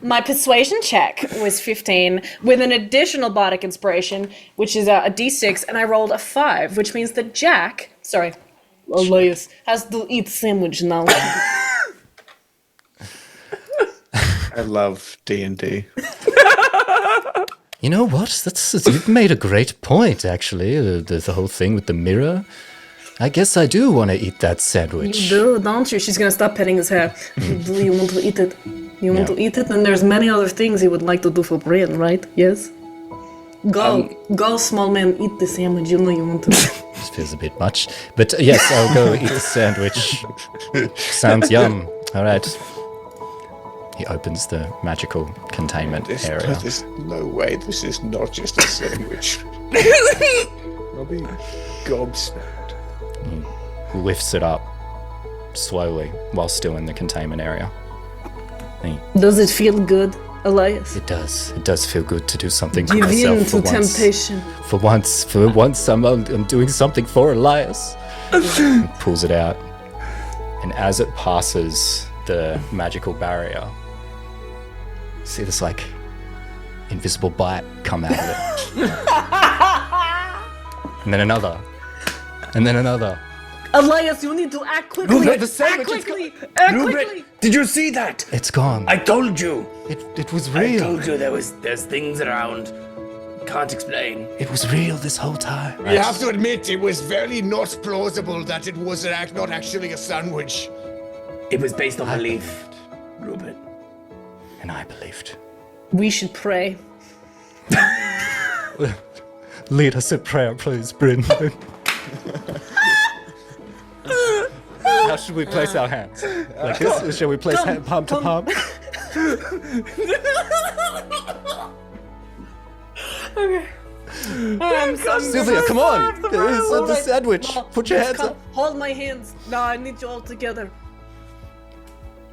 My persuasion check was 15 with an additional bardic inspiration, which is a d6, and I rolled a 5, which means that Elias, has to eat sandwich now. I love D&D. You know what? You've made a great point, actually. The whole thing with the mirror. I guess I do want to eat that sandwich. You do, don't you? She's gonna stop petting his hair. Do you want to eat it? You want to eat it? And there's many other things he would like to do for Brian, right? Yes? Go, small man, eat the sandwich. You know you want to. This feels a bit much. But yes, I'll go eat the sandwich. Sounds yum. All right. He opens the magical containment area. There's no way this is not just a sandwich. I'll be gobsmacked. He lifts it up slowly while still in the containment area. Does it feel good, Elias? It does. It does feel good to do something for Give myself in for to once. temptation. For once, I'm doing something for Elias. He pulls it out, and as it passes the magical barrier, see this like invisible bite come out of it, and then another, and then another. Elias, you need to act quickly. Rupert, the act sandwich quickly. Act Rupert, quickly. did you see that? It's gone. I told you. It was I real. told you there's things around. Can't explain. It was real this whole time. You have to admit, it was very not plausible that it was not actually a sandwich. It was based on belief, Rupert. And I believed. We should pray. Lead us in prayer, please, Bryn. How should we place our hands? Like this? Shall we place palm to palm? Okay. Sylvia, come on! It's the sandwich. Put your hands up. Hold my hands. Now I need you all together.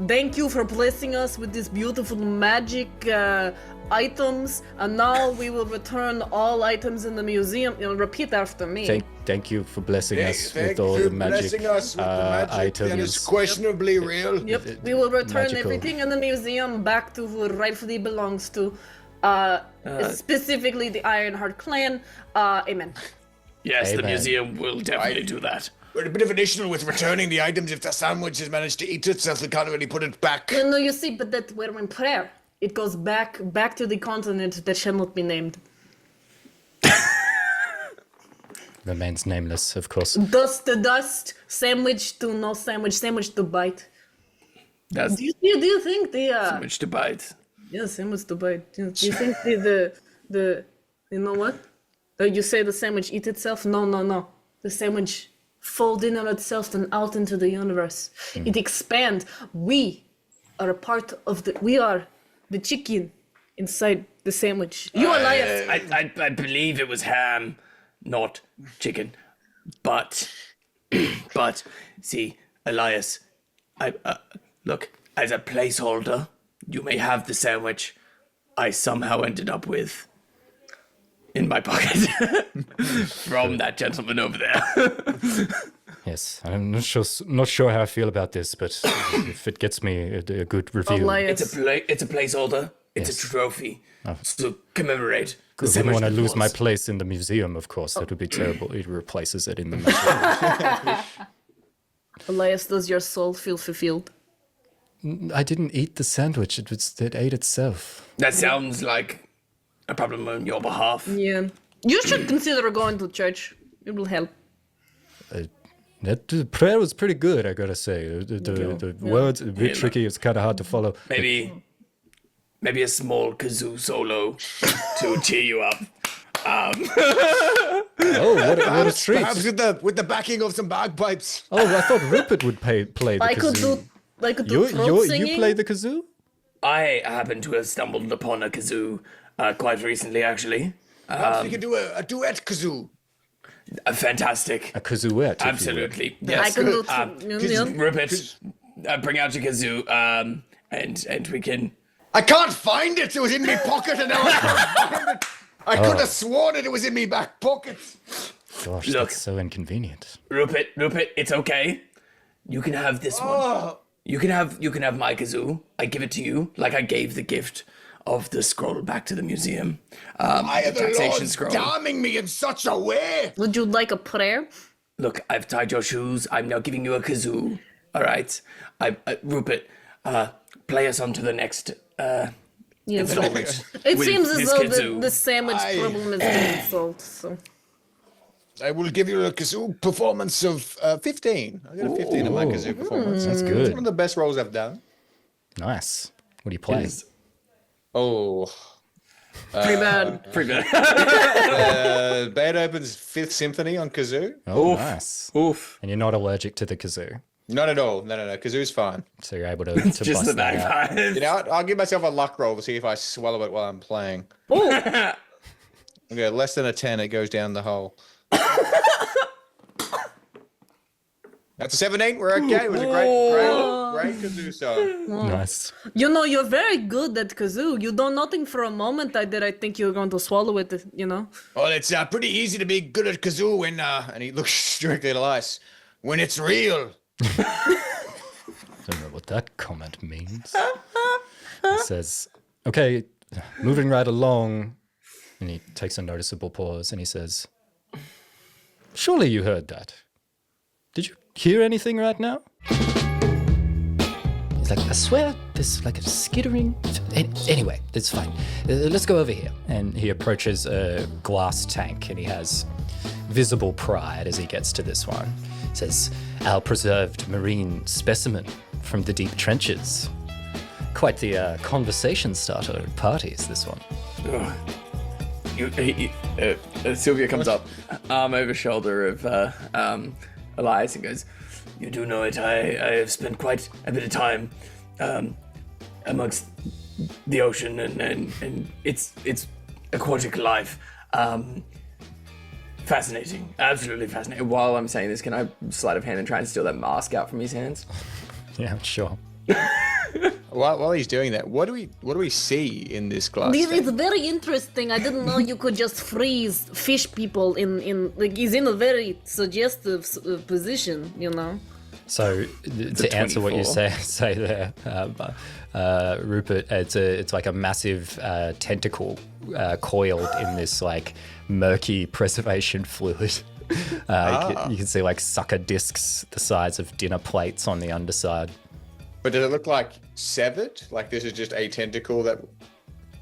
Thank you for blessing us with these beautiful magic items, and now we will return all items in the museum. Repeat after me. Thank you for blessing us Thank with all you the for magic, blessing us with the magic items. that is questionably real. Yep, we will return magical. everything in the museum back to who it rightfully belongs to. Specifically the Ironheart clan. Amen. Yes, the Amen. museum will definitely do that. We're a bit of an issue with returning the items. If the sandwich has managed to eat itself, we can't really put it back. No, you see, but that we're in prayer. It goes back to the continent that shall not be named. Remains nameless, of course. Dust to dust, sandwich to no sandwich, sandwich to bite. That's Do you think the so much to bite. yeah, sandwich to bite? Do you think the you know what? You say the sandwich eat itself? No. The sandwich fold in on itself and out into the universe. It expands. We are a part of we are the chicken inside the sandwich. You Elias. I believe it was ham, not chicken. But see, Elias, look, as a placeholder, you may have the sandwich I somehow ended up with in my pocket from that gentleman over there. Yes, I'm not sure how I feel about this, but if it gets me a good review. Elias. It's a placeholder. It's Yes. a trophy to commemorate. The I wouldn't want to lose my was. place in the museum, of course. That would be terrible. It replaces it in the museum. Elias, does your soul feel fulfilled? I didn't eat the sandwich. It ate itself. That sounds like a problem on your behalf. Yeah. You should consider going to church. It will help. The prayer was pretty good, I gotta say. The words a bit tricky. It's kind of hard to follow. Maybe a small kazoo solo to cheer you up. Oh, what a treat! Perhaps with the backing of some bagpipes. Oh, I thought Rupert would play the I could kazoo. do throat singing. You play the kazoo? I happen to have stumbled upon a kazoo quite recently, actually. Perhaps we could do a duet kazoo. Fantastic. A kazooette. if you will. Absolutely. I Yes. can do Rupert, bring out your kazoo, and we can. I can't find it. It was in my pocket, and now I can't find it. I could have sworn it was in my back pocket. Gosh, Look. that's so inconvenient. Rupert, it's okay. You can have this one. Oh, You can have my kazoo. I give it to you, like I gave the gift of the scroll back to the museum. Why are the taxation laws scroll. damning me in such a way? Would you like a prayer? Look, I've tied your shoes. I'm now giving you a kazoo. All right, Rupert, play us on to the next Yes. installment. It with seems as this though kazoo. the sandwich problem is being solved. So I will give you a kazoo performance of 15. I got a 15 in my kazoo performance. That's It's good. one of the best rolls I've done. Nice. What do you play? Oh, pretty bad. Pretty bad. Beethoven's Fifth Symphony on kazoo. Oh, Oof. nice. Oof. And you're not allergic to the kazoo, Not at all. No. Kazoo's fine. so you're able to Just bust the that out. bagpipes. You know what? I'll give myself a luck roll to see if I swallow it while I'm playing. Oh, Okay, less than a 10, it goes down the hole. That's a 17. We're okay. It was a great kazoo song. Nice. you know, you're very good at kazoo. You don't nothing for a moment. I think you're going to swallow it. You know. Well, it's pretty easy to be good at kazoo when, and he looks directly at Elias, when it's real. Don't know what that comment means. He says, okay, moving right along. And he takes a noticeable pause and he says, surely you heard that. Did you hear anything right now? He's like, I swear there's like a skittering. Anyway, it's fine. Let's go over here. And he approaches a glass tank and he has visible pride as he gets to this one. He says, our preserved marine specimen from the deep trenches. Quite the conversation starter at parties, this one. Sylvia comes up, arm over shoulder of Elias and goes, "You do know it. I have spent quite a bit of time amongst the ocean and its aquatic life. Fascinating, absolutely fascinating." While I'm saying this, can I sleight of hand and try and steal that mask out from his hands? Yeah, sure. While he's doing that, what do we see in this glass This tank? is very interesting. I didn't know you could just freeze fish people in like he's in a very suggestive position, you know. So to answer what you 24. say there, Rupert, it's like a massive tentacle coiled in this like murky preservation fluid. You can see like sucker discs the size of dinner plates on the underside. But does it look like severed? Like this is just a tentacle that...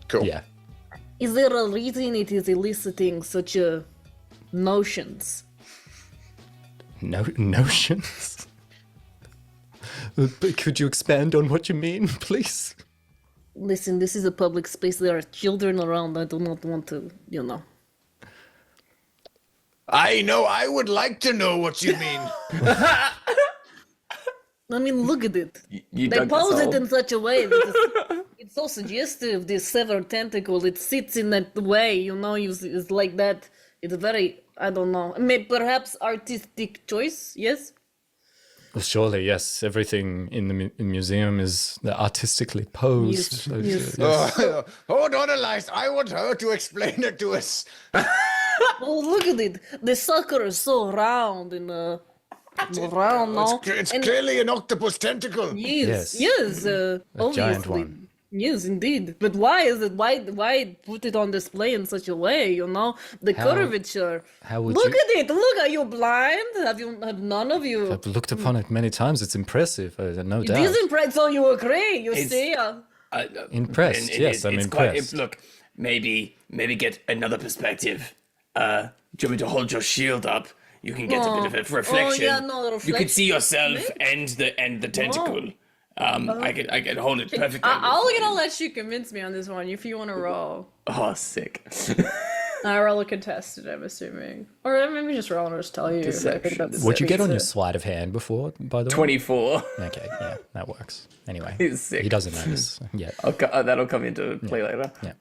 Cool. Yeah. Is there a reason it is eliciting such notions? Notions? But could you expand on what you mean, please? Listen, this is a public space. There are children around. I do not want to, you know. I know. I would like to know what you mean. I mean, look at it. You They dug this pose it hole. in such a way that it's so suggestive. This severed tentacle, it sits in that way, you know. It's like that. It's very, I don't know. Maybe perhaps artistic choice. Yes. Well, surely, yes. Everything in the museum is artistically posed. Yes, So, yes. Oh, hold on, Elias. I want her to explain it to us. Oh, look at it. The sucker is so round and round now. It's And clearly an octopus tentacle. yes, Yes. obviously. giant one. Yes, indeed. But why is it? Why put it on display in such a way? You know, the How- curvature. how would Look you- at it. Look, are you blind? Have none of you? I've looked upon it many times. It's impressive, no It doubt. is impressive. So you agree? You It's- see? Impressed, yes, I'm it's impressed. Look, maybe get another perspective. Do you want me to hold your shield up? You can get a bit of a reflection. yeah, no, You reflection. can see yourself and the tentacle. I can hold it perfectly. I'll gonna let you convince me on this one if you want to roll. Oh, sick. I roll a contested, I'm assuming, or maybe just roll and just tell you. if I think Deception. that's What'd you get on your it. sleight of hand before, by the way? 24. Okay, yeah, that works. Anyway, He's sick. he doesn't notice yet. That'll come into play later. Yeah.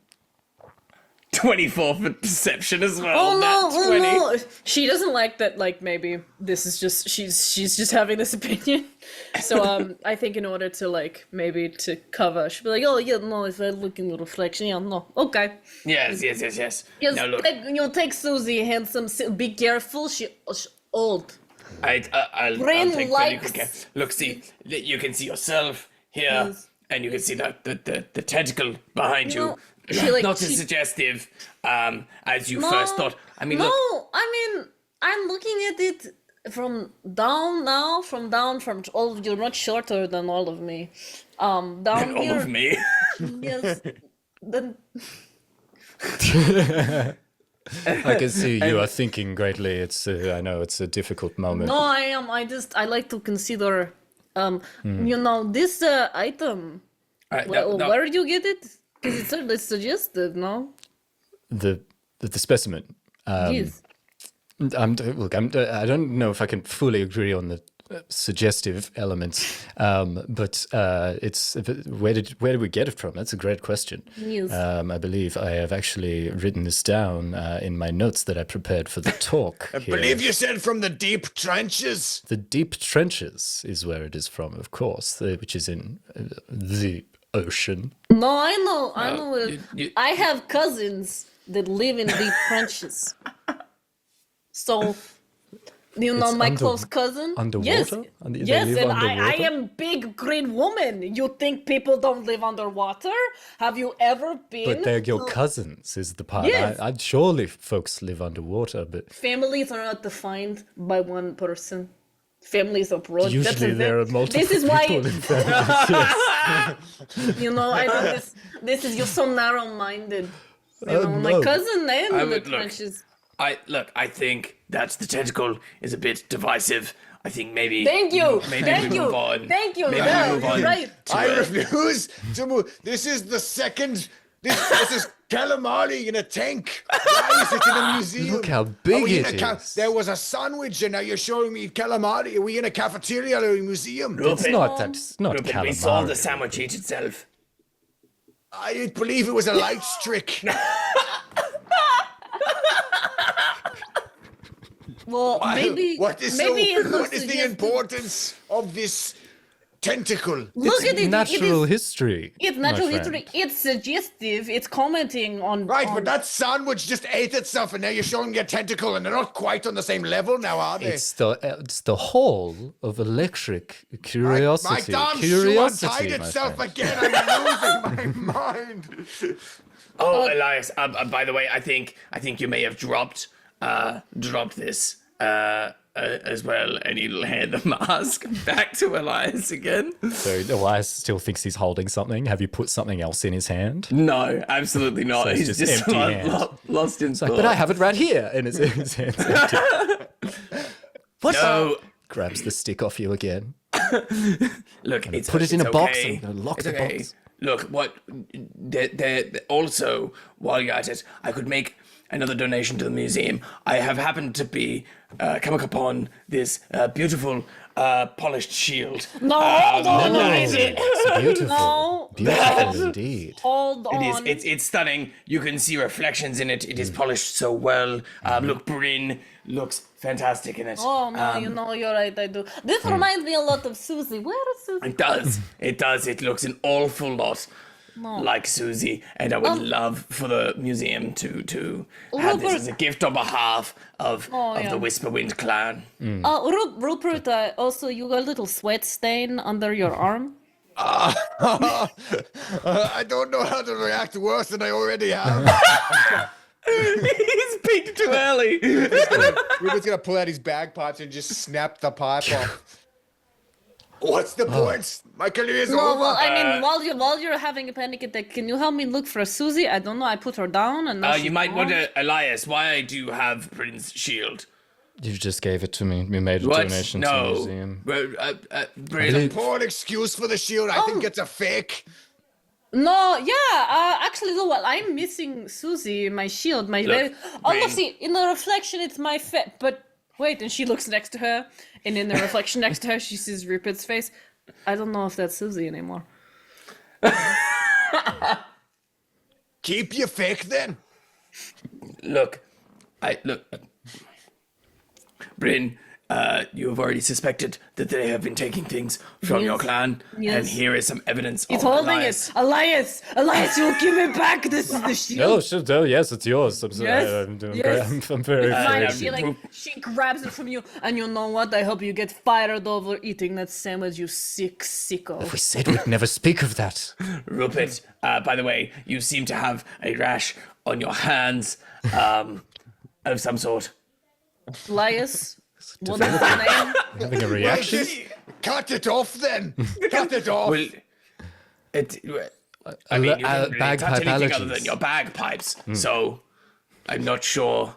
24 for deception as well. Oh no! Nat 20. Oh no! She doesn't like that. Like maybe this is just she's just having this opinion. So I think in order to like maybe to cover, she'll be like, oh yeah, no, if I look in the reflection, yeah, no, okay. Yes. Yes, Now look. take Susie, handsome. Be careful. She's old. I'll Brain take likes- medical care. Look, see, you can see yourself here, Yes. and you can see the tentacle behind you. No, she, Not as she- suggestive as you first thought. I mean, look, I'm looking at it from down now, from all of you're much shorter than all of me. Down and all here, of me. yes. Then I can see you are thinking greatly. It's I know it's a difficult moment. no, I am. I like to consider, this item. Well, no. where did you get it? Because it's suggested, no? The specimen. Yes. I don't know if I can fully agree on the suggestive elements, but it's where did we get it from? That's a great question. Yes. I believe I have actually written this down in my notes that I prepared for the talk. I believe you said from the deep trenches. The deep trenches is where it is from, of course, which is in the ocean. No, I know. you- I have cousins that live in deep trenches. So, It's my close cousin. underwater? Yes, And they yes, live and I underwater? am big green woman. You think people don't live underwater? Have you ever been? But they're your to- cousins, is the part. Yes. I'd surely folks live underwater, but Families are not defined by one person. Families abroad. usually there are multiple This is why people in families. Yes. I know this is you're so narrow-minded. My no. cousin they in the would look. trenches. I think that the tentacle is a bit divisive. I think maybe. Thank you. Maybe Thank we you. move on. Thank you. Maybe Yeah, we move on. right. I refuse to move. This is the second. This is calamari in a tank. Why is it in a museum? Look how Are big we in it a is. There was a sandwich, and now you're showing me calamari. Are we in a cafeteria or a museum? It's not that. It's not Rupert, we saw the calamari. sandwich eat itself. I didn't believe it was a light trick. Well, maybe What is it looks what is the suggestive. importance of this tentacle? Look at it. Natural it is, history. it's my natural friend. history. It's suggestive. It's commenting on. Right, on, but that sandwich just ate itself, and now you're showing me a tentacle, and they're not quite on the same level now, are they? It's the whole of electric My curiosity. damn shoe Curiosity, untied my itself friend. again. I'm losing my mind. Oh, Elias. By the way, I think you may have dropped this as well, and he'll hand the mask back to Elias again. So Elias still thinks he's holding something. Have you put something else in his hand? No, absolutely not. So it's He's just empty hand. lost in thought. But I have it right here, and his hand's empty. What? No, Grabs the stick off you again. look, it's put it in it's a box okay. and lock It's the okay. box. Look, what? Also, while you're at it, I could make another donation to the museum. I have happened to be come upon this beautiful polished shield. No, hold on. It's beautiful. No. Beautiful indeed. Hold It is. on. It's stunning. You can see reflections in it. It is polished so well. Look, Bryn looks fantastic in it. Oh no, you're right. I do. This reminds me a lot of Susie. Where is Susie? It does. It does. It looks an awful lot like Susie, and I would love for the museum to have this Rupert. as a gift on behalf of yeah. the Whisperwind clan. Rupert, also you got a little sweat stain under your arm. I don't know how to react worse than I already have. He's peaked too early. Ruben's gonna pull out his bagpipes and just snap the pipe off. What's the point? My career's No, over. well, I mean, while you're having a panic attack, can you help me look for Susie? I don't know. I put her down, and now You she's might gone. wonder, Elias, why do you have Bryn's shield? You just gave it to me. We made a What? donation to the No. museum. Bryn, Poor excuse for the shield. I think it's a fake. No, yeah. Actually, no. Well, I'm missing Susie, my shield, my. Look, Oh, Rain. look, see, in the reflection, it's my face. But wait, and she looks next to her, and in the reflection next to her, she sees Rupert's face. I don't know if that's Susie anymore. Keep your fake then. look, Bryn, you have already suspected that they have been taking things from your clan, Yes. and here is some evidence. He's of holding Elias. it. Elias, you'll give it back. This is the shield. Oh, sure. Oh, yes, it's yours. I'm sorry. Yes, I'm doing yes. great. I'm very Fine, afraid. she grabs it from you, and you know what? I hope you get fired over eating that sandwich, you sick sicko. We said we'd never speak of that. Rupert, by the way, you seem to have a rash on your hands of some sort. Elias, what is the name? Having a reaction? Cut it off then. Cut it off. Well, I mean, you didn't really bagpipe touch anything other than allergies. your bagpipes, so I'm not sure.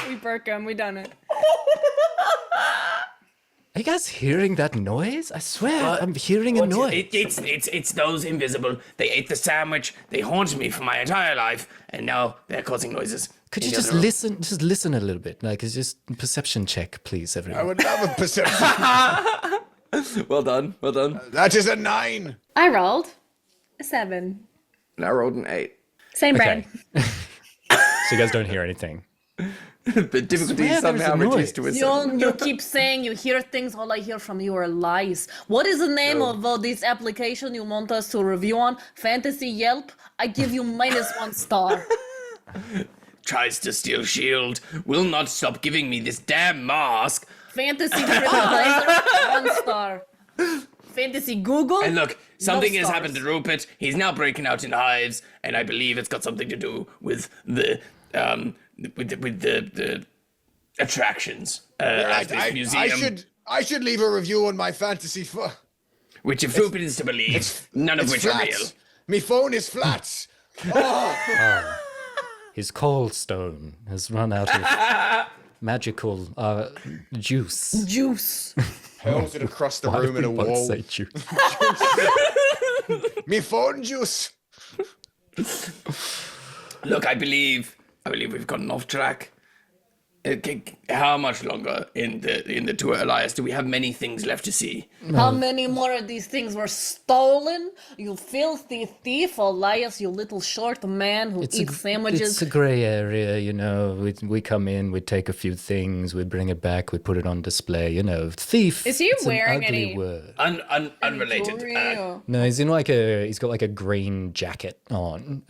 We broke him. We done it. Are you guys hearing that noise? I swear, I'm hearing a noise. It's those invisible. They ate the sandwich. They haunted me for my entire life, and now they're causing noises. Could in you the just other room. listen? Just listen a little bit. Like, it's just a perception check, please, I everyone. would love a perception. Well done. That is a 9. I rolled a 7. And I rolled an 8. Same Okay. brain. So you guys don't hear anything. The difficulty Swear somehow there's a reduced to a 7. You keep saying you hear things. All I hear from you are lies. What is the name of this application you want us to review on? Fantasy Yelp? I give you -1 star. Tries to steal shield. Will not stop giving me this damn mask. Fantasy TripAdvisor? 1 star. Fantasy Google? And look, something No has stars. happened to Rupert. He's now breaking out in hives, and I believe it's got something to do with the attractions at this museum. I should leave a review on my fantasy. Which, if Rupert is to believe, none of It's which flat. are real. Me phone is flat. His cold stone has run out of magical juice. Juice. Hurls it across the Why room in a would one wall. say juice? Me phone juice. Look, I believe we've gotten off track. How much longer in the tour, Elias? Do we have many things left to see? How many more of these things were stolen? You filthy thief, Elias, you little short man who eats sandwiches. It's a grey area, you know. We come in, we take a few things, we bring it back, we put it on display. You know, thief. Is he it's wearing an ugly any- word. Unrelated. No, he's in he's got like a green jacket on.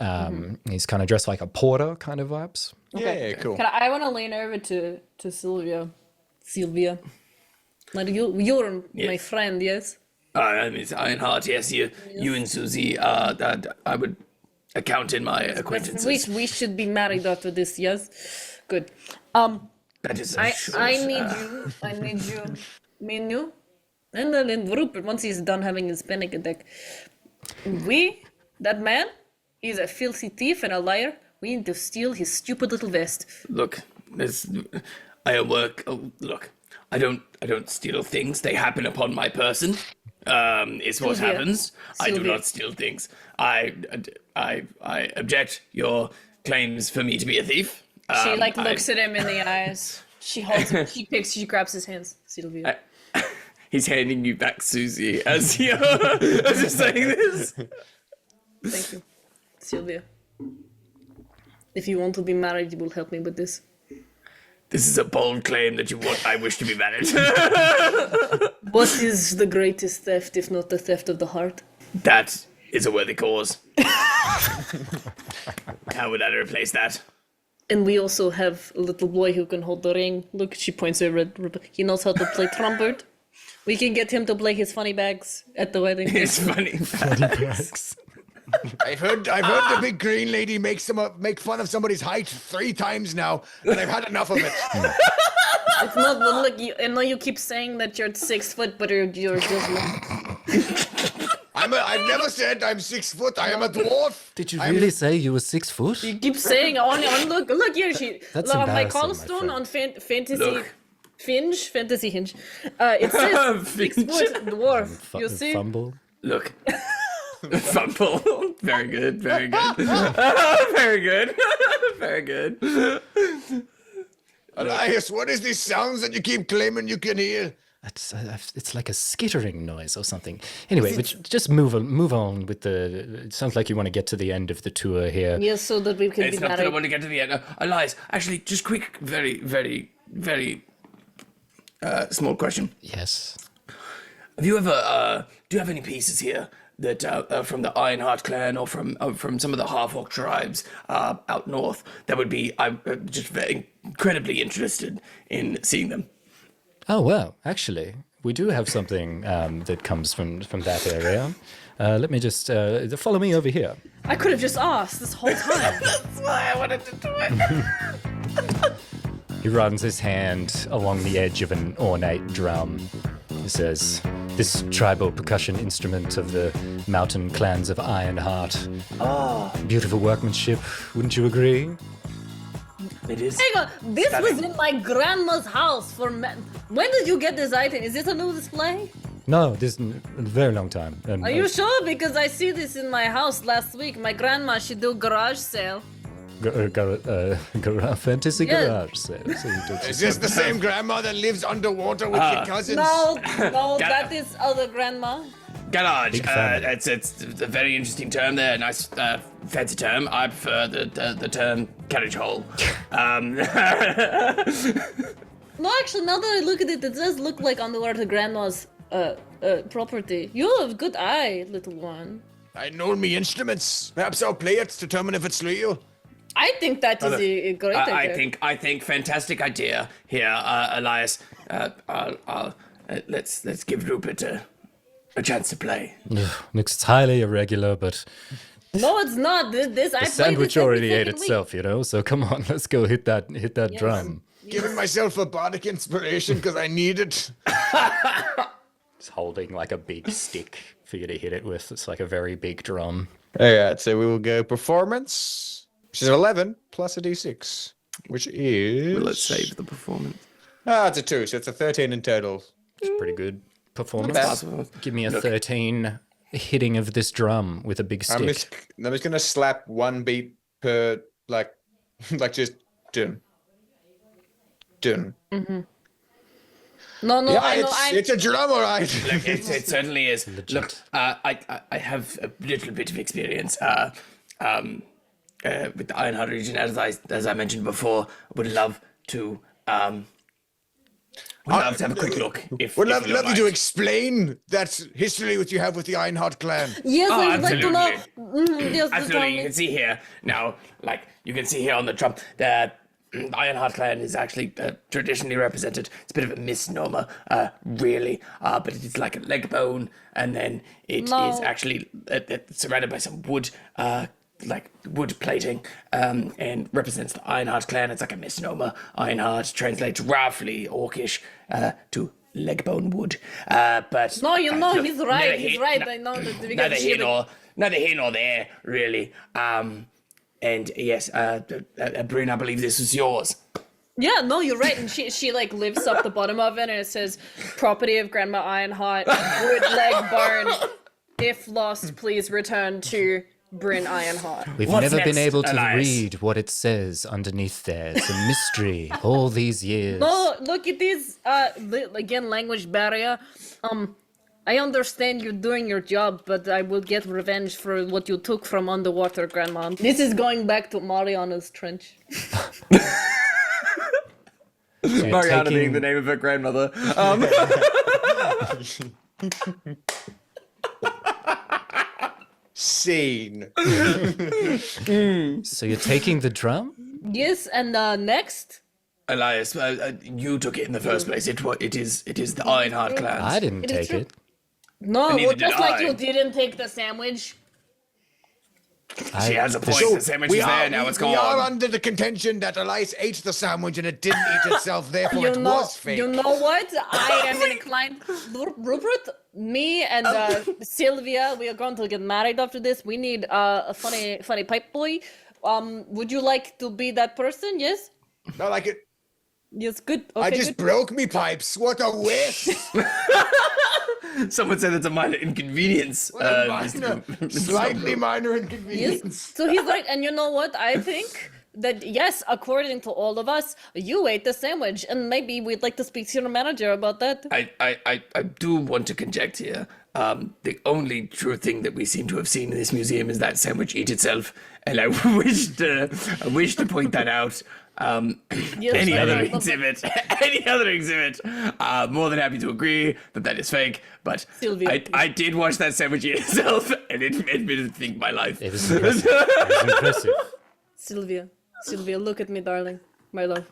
He's kind of dressed like a porter kind of vibes. Yeah, cool. I want to lean over to Sylvia. Like you're my friend, yes? I mean, it's Ironheart, yes. You and Susie, that I would account in my acquaintances. We should be married after this, yes? Good. That is I need you, Menu, and then Rupert, once he's done having his panic attack. That man, he's a filthy thief and a liar. We need to steal his stupid little vest. Look, I work. Look, I don't steal things. They happen upon my person. Is what Sylvia. happens. I do Sylvia. not steal things. I object your claims for me to be a thief. She looks at him in the eyes. She holds him. She grabs his hands. Sylvia. He's handing you back Susie as you're saying this. Thank you, Sylvia. If you want to be married, you will help me with this. This is a bold claim that I wish to be married. What is the greatest theft, if not the theft of the heart? That is a worthy cause. How would I replace that? And we also have a little boy who can hold the ring. Look, she points over at Rupert. He knows how to play trumpet. We can get him to play his funny bags at the wedding. It's funny. I've heard the big green lady make fun of somebody's height 3 times now, and I've had enough of it. It's not, but look, I know you keep saying that you're 6 foot, but you're just... I've never said I'm 6 foot. I am a dwarf. Did you really say you were 6 foot? You keep saying, look here, That's look, on my embarrassing, my Callstone friend. on Fantasy... Look. Fantasy Hinge. It says 6 foot dwarf. You see? Fumble. Look. Fumble. Very good. Very good. Very good. Very good. Elias, what is these sounds that you keep claiming you can hear? It's like a skittering noise or something. Anyway, just move on with the. It sounds like you want to get to the end of the tour here. Yes, so that we can It's be not that I married. want to get to the end. Elias, actually, just quick, very, very, very small question. Yes. Have you ever, do you have any pieces here that from the Ironheart clan or from some of the half-orc tribes out north that would be, I'm just very incredibly interested in seeing them? Oh well, actually, we do have something that comes from that area. Let me just follow me over here. I could have just asked this whole time. That's why I wanted to do it. He runs his hand along the edge of an ornate drum. He says, "This tribal percussion instrument of the mountain clans of Ironheart. Beautiful workmanship, wouldn't you agree?" It is. Hang on, this was in my grandma's house for when did you get this item? Is this a new display? No, this is a very long time. And, Are you sure? Because I see this in my house last week. My grandma, she do garage sale. fantasy Yeah. garage sale. So you do Is this the same grandma that lives underwater with your cousins? No, that is other grandma. Garage. Big family. It's a very interesting term there. Nice, fancy term. I prefer the term carriage hole. No, actually, now that I look at it, it does look like underwater grandma's property. You have good eye, little one. I know me instruments. Perhaps I'll play it to determine if it's real. I think that is a great idea. I think fantastic idea here, Elias. Let's give Rupert a chance to play. Looks highly irregular, but No, it's not. This I the played sandwich this every already ate second week. itself, you know. So come on, let's go hit that drum. Giving myself a bardic inspiration because I need it. It's holding like a big stick for you to hit it with. It's like a very big drum. Alright, so we will go performance, which is 11 plus a d6, which is. Let's save the performance. It's a 2, so it's a 13 in total. It's pretty good performance. bad. Give me a 13 hitting of this drum with a big stick. I'm just gonna slap one beat per like just dun. Dun. No, Yeah, I know. it's a drum, alright. Look, it certainly is. Look, I have a little bit of experience with the Ironheart region, as I mentioned before. Would love to have a quick look. Would love you to explain that history which you have with the Ironheart clan. Yes, Oh, I would like to know. absolutely. Yes, tell Absolutely, you me. can see here now. Like you can see here on the drum that the Ironheart clan is actually traditionally represented. It's a bit of a misnomer, really, but it is like a leg bone, and then it is No. actually surrounded by some wood. Like wood plating, and represents the Ironheart clan. It's like a misnomer. Ironheart translates roughly Orcish to leg bone wood. But No, you know, look, he's right. neither He's here- right. no- I know that because neither she here nor there, really. And yes, Bryn, I believe this was yours. Yeah, no, you're right. And she like lifts up the bottom of it and it says, "Property of Grandma Ironheart, wood leg bone. If lost, please return to Bryn Ironheart." We've What's never been next, able to Elias? read what it says underneath there. It's a mystery all these years. No, look, it is again language barrier. I understand you're doing your job, but I will get revenge for what you took from underwater, Grandma. This is going back to Mariana's trench. So you're Mariana being taking- the name of her grandmother. Scene. So you're taking the drum? Yes, and next. Elias, you took it in the first place. It is the Ironheart clan. I didn't It is take true. it. No, neither well, did just like I. you didn't take the sandwich. She has a point. The sandwich is there now. It's we are gone. under the contention that Elias ate the sandwich and it didn't eat itself, therefore You it know, was fake. you know what? I am inclined. Rupert, me, and Sylvia, we are going to get married after this. We need a funny pipe boy. Would you like to be that person? Yes. Not like it. Yes. Good. Okay. I just good. broke me pipes. What a waste. Someone said it's a minor inconvenience. What a Mr. minor, Mr. slightly Snowball. minor Yes. inconvenience. So he's right, and you know what? I think that yes, according to all of us, you ate the sandwich, and maybe we'd like to speak to your manager about that. I do want to conject here. The only true thing that we seem to have seen in this museum is that sandwich eat itself, and I wish to point that out. Any other exhibit, more than happy to agree that is fake. But Sylvia, I did watch that sandwich eat itself, and it made me think my life. It was impressive. It was impressive. Sylvia, look at me, darling, my love.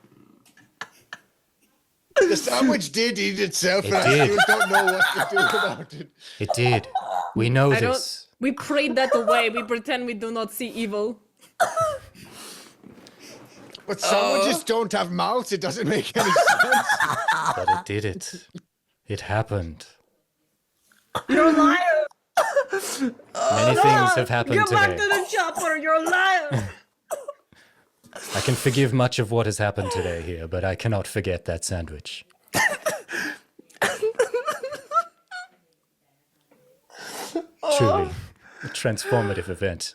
The sandwich did eat itself, and I did. still don't know what to do about it. It did. We know I don't. this. We prayed that away. We pretend we do not see evil. But sandwiches don't have mouths. It doesn't make any sense. But it did it. It happened. You're a liar. Many things have happened Get back today. to the chopper. You're a liar. I can forgive much of what has happened today here, but I cannot forget that sandwich. Truly, a transformative event.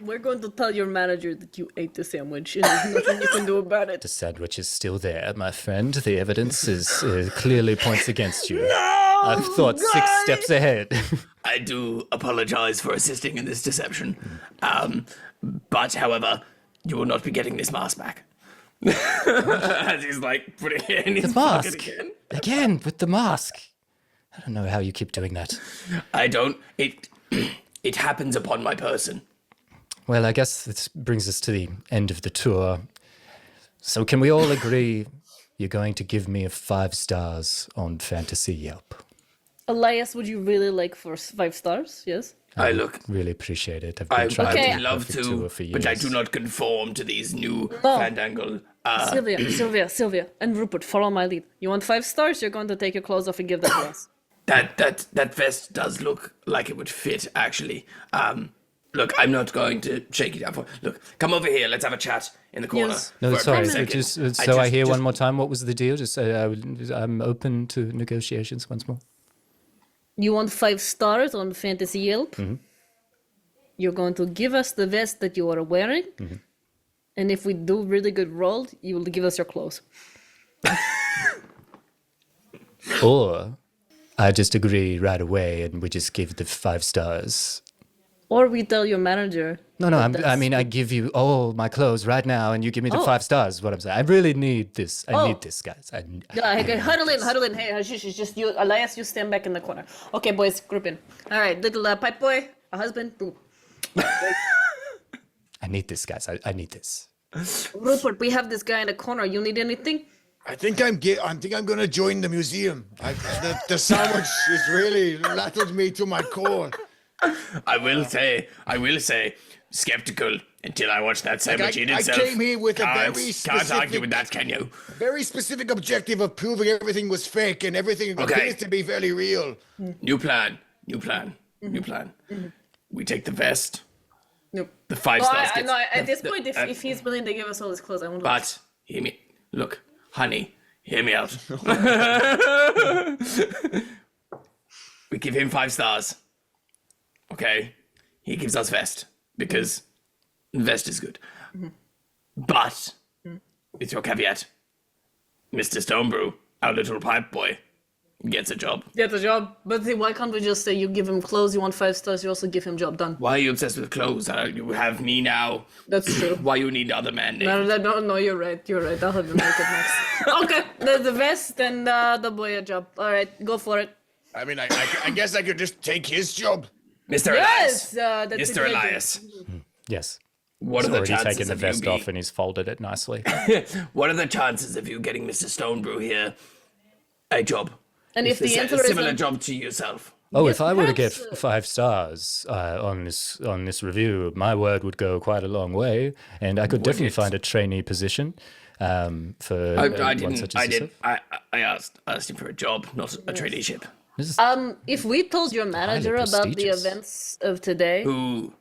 We're going to tell your manager that you ate the sandwich, and there's nothing you can do about it. The sandwich is still there, my friend. The evidence is clearly points against you. No, I've thought 6 steps ahead. I do apologize for assisting in this deception. But however, you will not be getting this mask back. As he's like putting it in his pocket Mask. again. Again, with the mask. I don't know how you keep doing that. I don't. It happens upon my person. Well, I guess this brings us to the end of the tour. So can we all agree you're going to give me a 5 stars on Fantasy Yelp? Elias, would you really like for 5 stars? Yes. I look. Really appreciate it. I've I been trying Okay. to would love perfect to, tour for years. but I do not conform to these new fandangle. Sylvia, and Rupert, follow my lead. You want 5 stars? You're going to take your clothes off and give them to us. That vest does look like it would fit, actually. Look, I'm not going to shake it down for. Look, come over here. Let's have a chat in the corner. Yes. No, for a sorry. brief second. Just, I hear one more time. What was the deal? Just I'm open to negotiations once more. You want 5 stars on Fantasy Yelp? Mm-hmm. You're going to give us the vest that you are wearing. Mm-hmm. And if we do really good roll, you will give us your clothes. Or I just agree right away and we just give the 5 stars. Or we tell your manager. No, I give you all my clothes right now and you give me the 5 stars is what I'm saying. I really need this. I need this, guys. Okay, huddle in. Hey, Hashish, it's just you. Elias, you stand back in the corner. Okay, boys, group in. All right, little pipe boy, a husband. Boom. I need this, guys. I need this. Rupert, we have this guy in the corner. You need anything? I think I'm going to join the museum. The sandwich has really rattled me to my core. I will say, skeptical until I watch that sandwich eat I itself. came here with a Can't very argue with that, can you? very specific objective of proving everything was fake and everything Okay. appears to be very real. New plan. We take the vest. Nope. The 5 No, stars. no, at this point, if he's willing to give us all his clothes, I won't. But hear me. Look, honey, hear me out. We give him 5 stars. Okay, he gives us vest because vest is good. But with your caveat, Mr. Stonebrew, our little pipe boy, gets a job. Get the job. But see, why can't we just say you give him clothes, you want 5 stars, you also give him job done? Why are you obsessed with clothes? You have me now. That's true. Why you need other men? No, you're right. I'll have him make it next. Okay, the vest and the boy a job. All right, go for it. I mean, I guess I could just take his job. Mr. Yes, Elias. that's Mr. a great Elias. Yes. What He's are the already chances taken the of vest you off and he's folded it nicely. What are the chances of you getting Mr. Stonebrew here a job? And if the answer a is similar job to yourself. Oh, Yes, if I were to get perhaps, 5 stars on this review, my word would go quite a long way, and I could definitely find a trainee position for one such as yourself. I asked him for a job, not a traineeship. if we told your manager about the prestigious. events of today, Who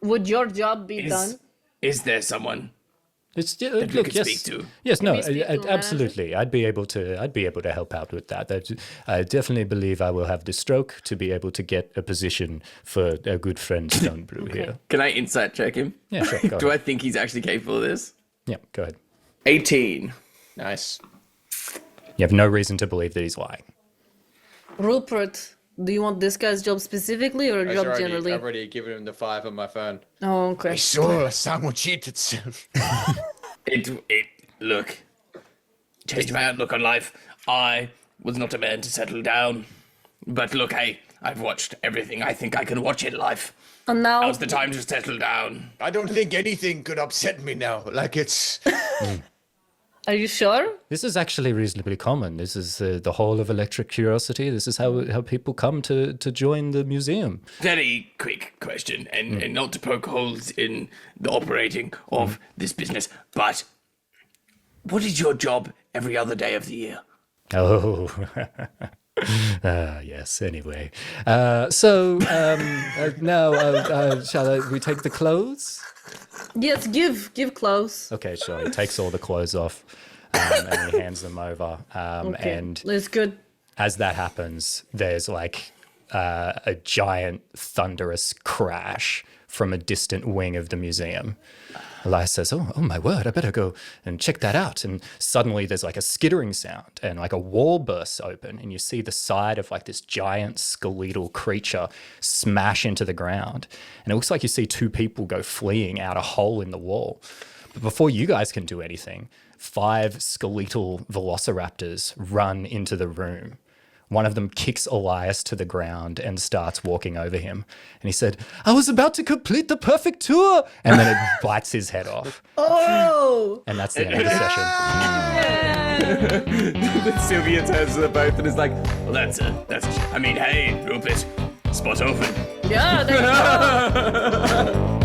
would your job be done? is there someone? It's we look, could yes, speak to? yes, no, we speak to a absolutely. I'd be able to help out with that. I definitely believe I will have the stroke to be able to get a position for a good friend Stonebrew here. Can I insight check him? Yeah, sure. Go Do ahead. I think he's actually capable of this? Yeah, go ahead. 18. Nice. You have no reason to believe that he's lying. Rupert, do you want this guy's job specifically or a job generally? I've already given him the 5 on my phone. Oh, okay. I saw a sandwich eat itself. Look, changed my outlook on life. I was not a man to settle down. But look, hey, I've watched everything I think I can watch in life. And now, Now's the time to settle down. I don't think anything could upset me now. Like it's... are you sure? This is actually reasonably common. This is the Hall of Electric Curiosity. This is how people come to join the museum. Very quick question, and not to poke holes in the operating of this business, but what is your job every other day of the year? Oh, yes. Anyway, now shall we take the clothes? Yes, give clothes. Okay, sure. He takes all the clothes off and he hands them over. Okay, And that's good. as that happens, there's like a giant thunderous crash from a distant wing of the museum. Elias says, oh my word, I better go and check that out. And suddenly there's like a skittering sound and like a wall bursts open and you see the side of like this giant skeletal creature smash into the ground. And it looks like you see 2 people go fleeing out a hole in the wall. But before you guys can do anything, 5 skeletal velociraptors run into the room. One of them kicks Elias to the ground and starts walking over him. And he said, I was about to complete the perfect tour. And then it bites his head off. Oh! And that's the end of the session. Sylvia turns to the both and is like, well, that's I mean, hey, Rupert, spot open. Yeah, there you go.